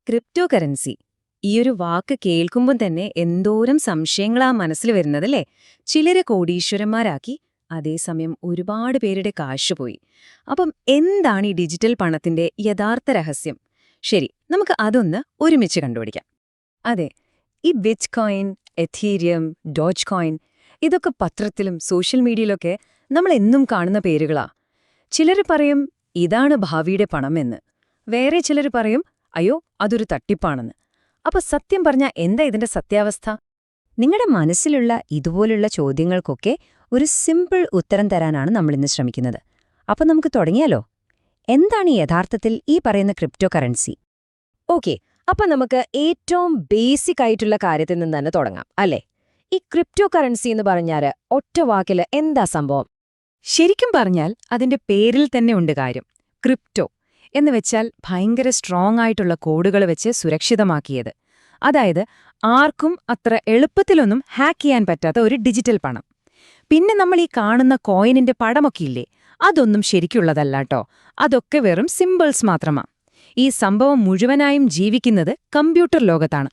Crypto currency ഈയൊരു വാക്ക് കേൾക്കുമ്പോൾ തന്നെ എന്തോരം സംശയങ്ങളാ മനസ്സിൽ വരുന്നതല്ലേ. ചിലരെ കോടീശ്വരന്മാരാക്കി, അതേസമയം ഒരുപാട് പേരുടെ കാശുപോയി. അപ്പം എന്താണ് ഈ ഡിജിറ്റൽ പണത്തിന്റെ യഥാർത്ഥ രഹസ്യം? ശരി, നമുക്ക് അതൊന്ന് ഒരുമിച്ച് കണ്ടുപിടിക്കാം. അതെ, ഈ ബിറ്റ് കോയിൻ, എഥീരിയം, ഡോജ് കോയിൻ ഇതൊക്കെ പത്രത്തിലും സോഷ്യൽ മീഡിയയിലൊക്കെ നമ്മൾ എന്നും കാണുന്ന പേരുകളാ. ചിലർ പറയും ഇതാണ് ഭാവിയുടെ പണമെന്ന്, വേറെ ചിലർ പറയും അയ്യോ അതൊരു തട്ടിപ്പാണെന്ന്. അപ്പൊ സത്യം പറഞ്ഞാ എന്താ ഇതിന്റെ സത്യാവസ്ഥ? നിങ്ങളുടെ മനസ്സിലുള്ള ഇതുപോലുള്ള ചോദ്യങ്ങൾക്കൊക്കെ ഒരു സിമ്പിൾ ഉത്തരം തരാനാണ് നമ്മളിന്ന് ശ്രമിക്കുന്നത്. അപ്പൊ നമുക്ക് തുടങ്ങിയാലോ? എന്താണ് യഥാർത്ഥത്തിൽ ഈ പറയുന്ന ക്രിപ്റ്റോ കറൻസി? ഓക്കെ, അപ്പൊ നമുക്ക് ഏറ്റവും ബേസിക് ആയിട്ടുള്ള കാര്യത്തിൽ നിന്ന് തന്നെ തുടങ്ങാം, അല്ലേ? ഈ ക്രിപ്റ്റോ കറൻസി എന്ന് പറഞ്ഞാല് ഒറ്റ വാക്കില് എന്താ സംഭവം? ശരിക്കും പറഞ്ഞാൽ അതിന്റെ പേരിൽ തന്നെ ഉണ്ട് കാര്യം. ക്രിപ്റ്റോ എന്ന് വെച്ചാൽ ഭയങ്കര സ്ട്രോങ് ആയിട്ടുള്ള കോഡുകൾ വെച്ച് സുരക്ഷിതമാക്കിയത്. അതായത് ആർക്കും അത്ര എളുപ്പത്തിലൊന്നും ഹാക്ക് ചെയ്യാൻ പറ്റാത്ത ഒരു ഡിജിറ്റൽ പണം. പിന്നെ നമ്മൾ ഈ കാണുന്ന കോയിനിന്റെ പടമൊക്കെയില്ലേ, അതൊന്നും ശരിക്കുള്ളതല്ലാട്ടോ. അതൊക്കെ വെറും സിംബിൾസ് മാത്രമാ. ഈ സംഭവം മുഴുവനായും ജീവിക്കുന്നത് കമ്പ്യൂട്ടർ ലോകത്താണ്.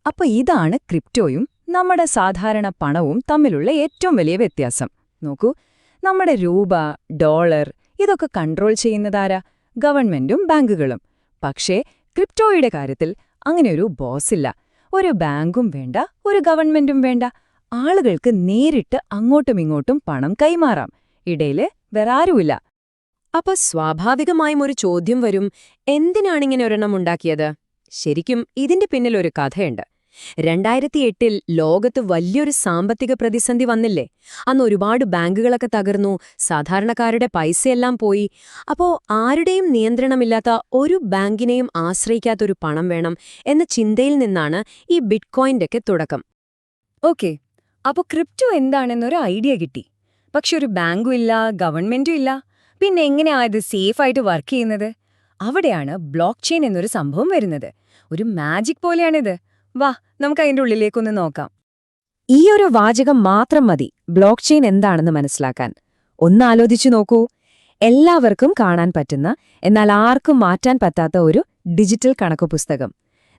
അപ്പൊ ഇതാണ് ക്രിപ്റ്റോയും നമ്മുടെ സാധാരണ പണവും തമ്മിലുള്ള ഏറ്റവും വലിയ വ്യത്യാസം. നോക്കൂ, നമ്മുടെ രൂപ, ഡോളർ ഇതൊക്കെ കൺട്രോൾ ചെയ്യുന്നതാരാ? ഗവൺമെന്റും ബാങ്കുകളും. പക്ഷേ ക്രിപ്റ്റോയുടെ കാര്യത്തിൽ അങ്ങനെയൊരു ബോസില്ല. ഒരു ബാങ്കും വേണ്ട, ഒരു ഗവൺമെന്റും വേണ്ട. ആളുകൾക്ക് നേരിട്ട് അങ്ങോട്ടും ഇങ്ങോട്ടും പണം കൈമാറാം. ഇടയില് വേറാരുമില്ല. അപ്പൊ സ്വാഭാവികമായും ഒരു ചോദ്യം വരും, എന്തിനാണിങ്ങനെ ഒരെണ്ണം ഉണ്ടാക്കിയത്? ശരിക്കും ഇതിന്റെ പിന്നിലൊരു കഥയുണ്ട്. 2008 ലോകത്ത് വലിയൊരു സാമ്പത്തിക പ്രതിസന്ധി വന്നില്ലേ? അന്ന് ഒരുപാട് ബാങ്കുകളൊക്കെ തകർന്നു, സാധാരണക്കാരുടെ പൈസയെല്ലാം പോയി. അപ്പോ ആരുടെയും നിയന്ത്രണമില്ലാത്ത, ഒരു ബാങ്കിനെയും ആശ്രയിക്കാത്തൊരു പണം വേണം എന്ന ചിന്തയിൽ നിന്നാണ് ഈ ബിറ്റ്കോയിന്റെയൊക്കെ തുടക്കം. ഓക്കെ, അപ്പൊ ക്രിപ്റ്റോ എന്താണെന്നൊരു ഐഡിയ കിട്ടി. പക്ഷെ ഒരു ബാങ്കും ഇല്ല, ഗവൺമെന്റും ഇല്ല. പിന്നെ എങ്ങനെയാ ഇത് സേഫായിട്ട് വർക്ക് ചെയ്യുന്നത്? അവിടെയാണ് ബ്ലോക്ക് ചെയിൻ എന്നൊരു സംഭവം വരുന്നത്. ഒരു മാജിക് പോലെയാണിത്. വാ, നമുക്ക് അതിന്റെ ഉള്ളിലേക്കൊന്ന് നോക്കാം. ഈ ഒരു വാചകം മാത്രം മതി ബ്ലോക്ക് ചെയിൻ എന്താണെന്ന് മനസ്സിലാക്കാൻ. ഒന്നാലോചിച്ചു നോക്കൂ. എല്ലാവർക്കും കാണാൻ പറ്റുന്ന, എന്നാൽ ആർക്കും മാറ്റാൻ പറ്റാത്ത ഒരു ഡിജിറ്റൽ കണക്കുപുസ്തകം.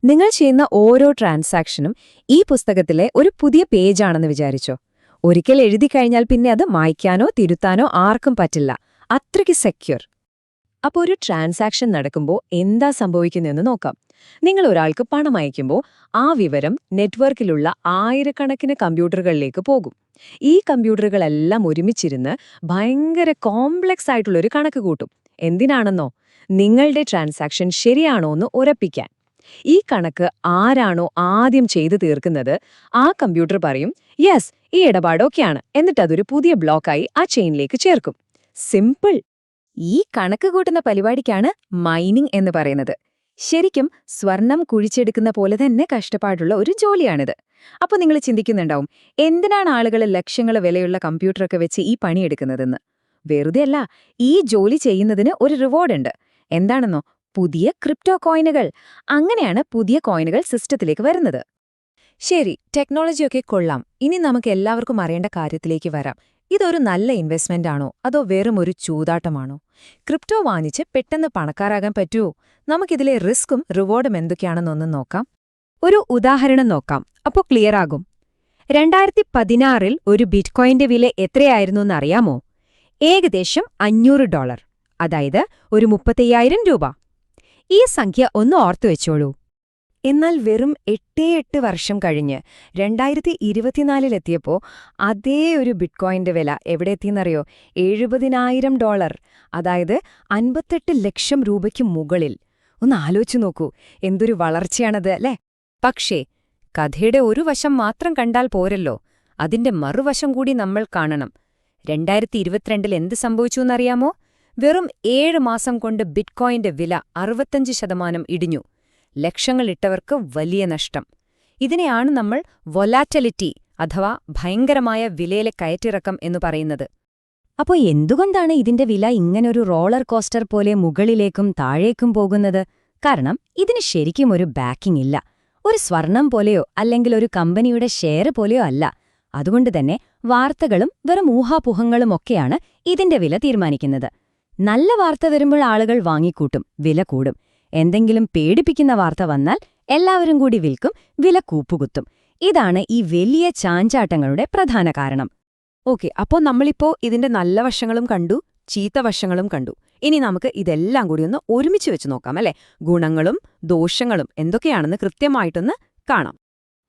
നിങ്ങൾ ചെയ്യുന്ന ഓരോ ട്രാൻസാക്ഷനും ഈ പുസ്തകത്തിലെ ഒരു പുതിയ പേജാണെന്ന് വിചാരിച്ചോ. ഒരിക്കൽ എഴുതിക്കഴിഞ്ഞാൽ പിന്നെ അത് മായ്ക്കാനോ തിരുത്താനോ ആർക്കും പറ്റില്ല. അത്രയ്ക്ക് സെക്യൂർ. അപ്പോൾ ഒരു ട്രാൻസാക്ഷൻ നടക്കുമ്പോൾ എന്താ സംഭവിക്കുന്നതെന്ന് നോക്കാം. നിങ്ങൾ ഒരാൾക്ക് പണം അയക്കുമ്പോൾ ആ വിവരം നെറ്റ്വർക്കിലുള്ള ആയിരക്കണക്കിന് കമ്പ്യൂട്ടറുകളിലേക്ക് പോകും. ഈ കമ്പ്യൂട്ടറുകളെല്ലാം ഒരുമിച്ചിരുന്ന് ഭയങ്കര കോംപ്ലക്സ് ആയിട്ടുള്ളൊരു കണക്ക് കൂട്ടും. എന്തിനാണെന്നോ? നിങ്ങളുടെ ട്രാൻസാക്ഷൻ ശരിയാണോ എന്ന് ഉറപ്പിക്കാൻ. ഈ കണക്ക് ആരാണോ ആദ്യം ചെയ്തു തീർക്കുന്നത് ആ കമ്പ്യൂട്ടർ പറയും യെസ്, ഈ ഇടപാടൊക്കെയാണ്. എന്നിട്ടതൊരു പുതിയ ബ്ലോക്കായി ആ ചെയിനിലേക്ക് ചേർക്കും. സിമ്പിൾ. ഈ കണക്ക് കൂട്ടുന്ന പരിപാടിക്കാണ് മൈനിങ് എന്ന് പറയുന്നത്. ശരിക്കും സ്വർണം കുഴിച്ചെടുക്കുന്ന പോലെ തന്നെ കഷ്ടപ്പാടുള്ള ഒരു ജോലിയാണിത്. അപ്പോൾ നിങ്ങൾ ചിന്തിക്കുന്നുണ്ടാവും, എന്തിനാണ് ആളുകൾ ലക്ഷങ്ങൾ വിലയുള്ള കമ്പ്യൂട്ടറൊക്കെ വെച്ച് ഈ പണിയെടുക്കുന്നതെന്ന്. വെറുതെയല്ല, ഈ ജോലി ചെയ്യുന്നതിന് ഒരു റിവാർഡുണ്ട്. എന്താണെന്നോ? പുതിയ ക്രിപ്റ്റോ കോയിനുകൾ. അങ്ങനെയാണ് പുതിയ കോയിനുകൾ സിസ്റ്റത്തിലേക്ക് വരുന്നത്. ശരി, ടെക്നോളജിയൊക്കെ കൊള്ളാം. ഇനി നമുക്ക് എല്ലാവർക്കും അറിയേണ്ട കാര്യത്തിലേക്ക് വരാം. ഇതൊരു നല്ല ഇൻവെസ്റ്റ്മെന്റ് ആണോ, അതോ വെറും ഒരു ചൂതാട്ടമാണോ? ക്രിപ്റ്റോ വാങ്ങിച്ച് പെട്ടെന്ന് പണക്കാരാകാൻ പറ്റുമോ? നമുക്കിതിലെ റിസ്ക്കും റിവാർഡും എന്തൊക്കെയാണെന്നൊന്നും നോക്കാം. ഒരു ഉദാഹരണം നോക്കാം, അപ്പോൾ ക്ലിയർ ആകും. 2016 ഒരു ബിറ്റ്കോയിന്റെ വില എത്രയായിരുന്നു എന്നറിയാമോ? ഏകദേശം $500, അതായത് ഒരു 35,000 രൂപ. ഈ സംഖ്യ ഒന്ന് ഓർത്തുവെച്ചോളൂ. എന്നാൽ വെറും 8 വർഷം കഴിഞ്ഞ് 2024 അതേ ഒരു ബിറ്റ്കോയിന്റെ വില എവിടെ എത്തിയെന്നറിയോ? $70,000, അതായത് 58 ലക്ഷം രൂപയ്ക്ക് മുകളിൽ. ഒന്ന് ആലോചിച്ചു നോക്കൂ, എന്തൊരു വളർച്ചയാണത് അല്ലേ? പക്ഷേ കഥയുടെ ഒരു വശം മാത്രം കണ്ടാൽ പോരല്ലോ, അതിന്റെ മറുവശം കൂടി നമ്മൾ കാണണം. 2022 എന്ത് സംഭവിച്ചു എന്നറിയാമോ? വെറും 7 മാസം കൊണ്ട് ബിറ്റ്കോയിന്റെ വില 65% ഇടിഞ്ഞു. ലക്ഷങ്ങളിട്ടവർക്ക് വലിയ നഷ്ടം. ഇതിനെയാണ് നമ്മൾ വൊലാറ്റിലിറ്റി അഥവാ ഭയങ്കരമായ വിലയിലെ കയറ്റിറക്കം എന്നു പറയുന്നത്. അപ്പോൾ എന്തുകൊണ്ടാണ് ഇതിന്റെ വില ഇങ്ങനൊരു റോളർ കോസ്റ്റർ പോലെ മുകളിലേക്കും താഴേക്കും പോകുന്നത്? കാരണം ഇതിന് ശരിക്കും ഒരു ബാക്കിംഗ് ഇല്ല. ഒരു സ്വർണം പോലെയോ അല്ലെങ്കിൽ ഒരു കമ്പനിയുടെ ഷെയർ പോലെയോ അല്ല. അതുകൊണ്ട് തന്നെ വാർത്തകളും വെറും ഊഹാപോഹങ്ങളുമൊക്കെയാണ് ഇതിന്റെ വില തീരുമാനിക്കുന്നത്. നല്ല വാർത്ത വരുമ്പോൾ ആളുകൾ വാങ്ങിക്കൂട്ടും, വില കൂടും. എന്തെങ്കിലും പേടിപ്പിക്കുന്ന വാർത്ത വന്നാൽ എല്ലാവരും കൂടി വിൽക്കും, വില കൂപ്പുകുത്തും. ഇതാണ് ഈ വലിയ ചാഞ്ചാട്ടങ്ങളുടെ പ്രധാന കാരണം. ഓക്കെ, അപ്പോൾ നമ്മളിപ്പോ ഇതിന്റെ നല്ല വശങ്ങളും കണ്ടു, ചീത്ത വശങ്ങളും കണ്ടു. ഇനി നമുക്ക് ഇതെല്ലാം കൂടി ഒന്ന് ഒരുമിച്ച് വെച്ച് നോക്കാം, അല്ലേ? ഗുണങ്ങളും ദോഷങ്ങളും എന്തൊക്കെയാണെന്ന് കൃത്യമായിട്ടൊന്ന് കാണാം.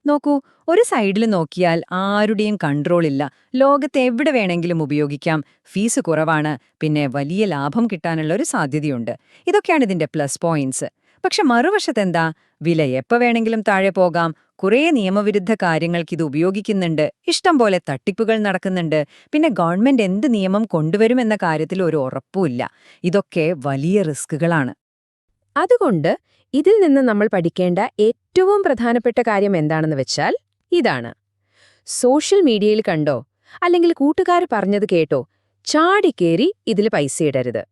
നോക്കൂ, ഒരു സൈഡിൽ നോക്കിയാൽ ആരുടെയും കൺട്രോളില്ല, ലോകത്ത് എവിടെ വേണമെങ്കിലും ഉപയോഗിക്കാം, ഫീസ് കുറവാണ്, പിന്നെ വലിയ ലാഭം കിട്ടാനുള്ള ഒരു സാധ്യതയുണ്ട്. ഇതൊക്കെയാണ് ഇതിന്റെ പ്ലസ് പോയിന്റ്സ്. പക്ഷെ മറുവശത്തെന്താ? വില എപ്പോൾ വേണമെങ്കിലും താഴെ പോകാം, കുറേ നിയമവിരുദ്ധ കാര്യങ്ങൾക്കിത് ഉപയോഗിക്കുന്നുണ്ട്, ഇഷ്ടം പോലെ തട്ടിപ്പുകൾ നടക്കുന്നുണ്ട്, പിന്നെ ഗവൺമെന്റ് എന്ത് നിയമം കൊണ്ടുവരുമെന്ന കാര്യത്തിൽ ഒരു ഉറപ്പുമില്ല. ഇതൊക്കെ വലിയ റിസ്കുകളാണ്. അതുകൊണ്ട് ഇതിൽ നിന്ന് നമ്മൾ പഠിക്കേണ്ട ഏറ്റവും പ്രധാനപ്പെട്ട കാര്യം എന്താണെന്ന് വെച്ചാൽ ഇതാണ്: സോഷ്യൽ മീഡിയയിൽ കണ്ടോ, അല്ലെങ്കിൽ കൂട്ടുകാർ പറഞ്ഞത് കേട്ടോ, ചാടിക്കേറി ഇതിൽ പൈസ ഇടരുത്.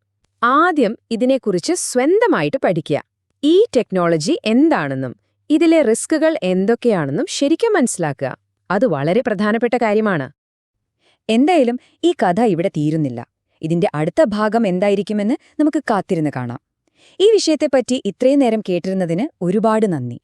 ആദ്യം ഇതിനെക്കുറിച്ച് സ്വന്തമായിട്ട് പഠിക്കുക. ഈ ടെക്നോളജി എന്താണെന്നും ഇതിലെ റിസ്കുകൾ എന്തൊക്കെയാണെന്നും ശരിക്കും മനസ്സിലാക്കുക. അത് വളരെ പ്രധാനപ്പെട്ട കാര്യമാണ്. എന്തായാലും ഈ കഥ ഇവിടെ തീരുന്നില്ല. ഇതിന്റെ അടുത്ത ഭാഗം എന്തായിരിക്കുമെന്ന് നമുക്ക് കാത്തിരുന്ന് കാണാം. ഈ വിഷയത്തെപ്പറ്റി ഇത്രയും നേരം കേട്ടിരുന്നതിന് ഒരുപാട് നന്ദി.